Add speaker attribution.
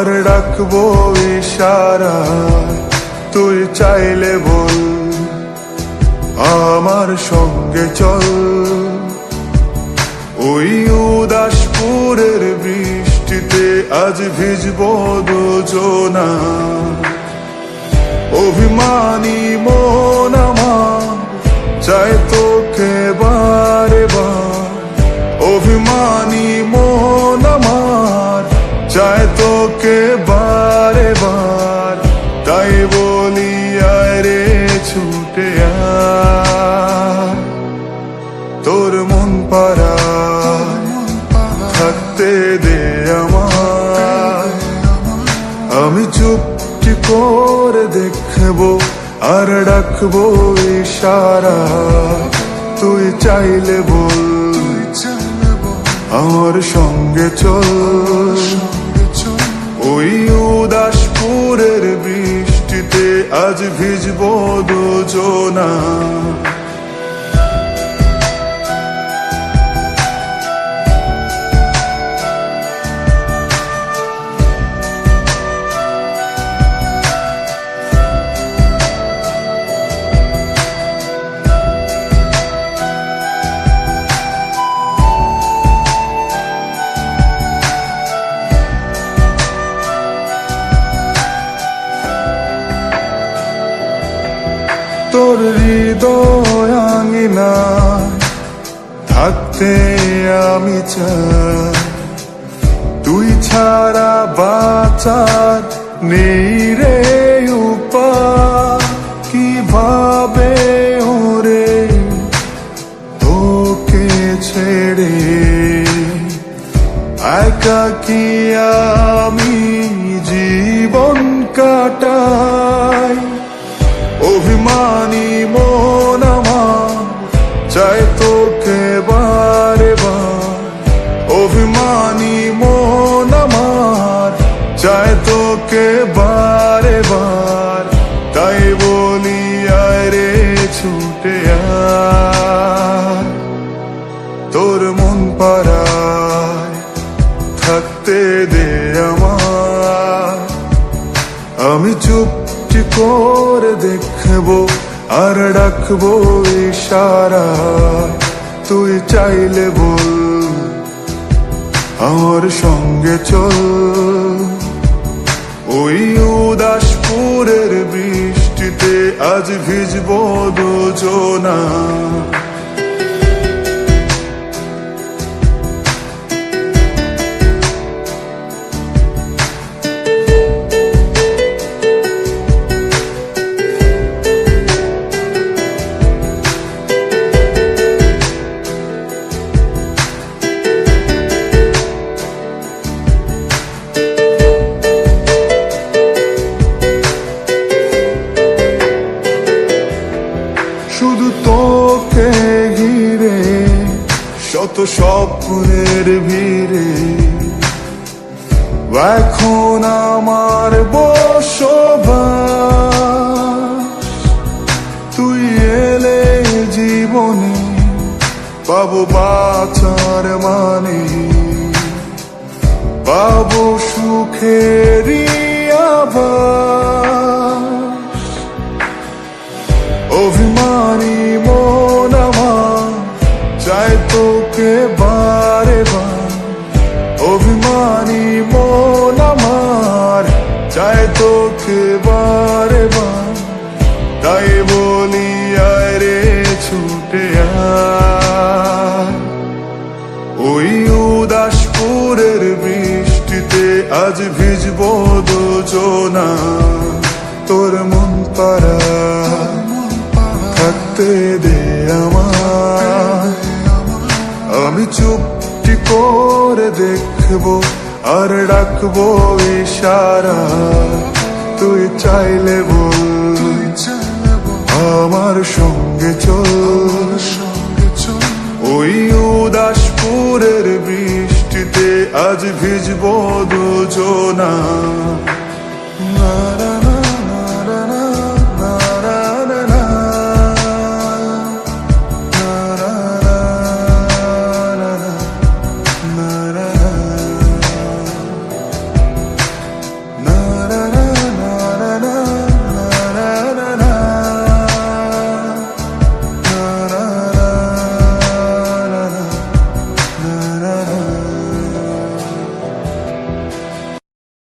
Speaker 1: আর ডাকবো ইশারা, তুই চাইলে বল আমার সঙ্গে চল। ওই উদাসপুরের বৃষ্টিতে আজ ভিজবো দুজনা। অভিমানী মন আমার চাই তোকে বারে বার, অভিমানী মন আমার চাই তোকে বারে বার। তাই বলি আয় রে ছুটে আয়, তোর মন পাড়ায় থাকতে দে আমায়। আমি চুপটি করে দেখবো আর ডাকবো ইশারা, তুই চাইলে বল আমার সঙ্গে চল। ওই উদাসপুরের বৃষ্টিতে আজ ভিজবো দুজনা। তোর হৃদয় আঙিনা থাকতে আমি চাই, তুই ছাড়া বাঁচার নেই রে উপায়। কিভাবে ওরে তোকে ছেড়ে একাকী আমি জীবন কাটাই। অভিমানী মন আমার চাই তোকে বারে বার, অভিমানী মন আমার চাই তোকে বারে বার। তাই বলি আয় রে ছুটে আয়, তোর মন পাড়ায় থাকতে দে আমায়। আমি চুপটি করে দেখবো আর ডাকবো ইশারা, তুই চাইলে বল আমার সঙ্গে চল। ওই উদাসপুরের বৃষ্টিতে আজ ভিজবো দুজনা। শুধু তোকে ঘিরে শত স্বপ্নের ভিড়ে, এখন আমার বসবাস। তুই এলে জীবনে পাবো বাঁচার মানে, পাবো সুখেরই আভাস। অভিমানী মন আমার চাই তোকে বারে বার, অভিমানী মন আমার চাই তোকে বারে বার। তাই বলি আয় রে ছুটে আয়, ওই উদাসপুরের বৃষ্টিতে আজ ভিজবো দুজনা। তোর মন পাড়ায় থাকতে দে আমায়। আমি চুপটি করে দেখবো আর ডাকবো ইশারা, তুই চাইলে বল আমার সঙ্গে চল। ওই উদাসপুরের বৃষ্টিতে আজ ভিজবো দুজনা।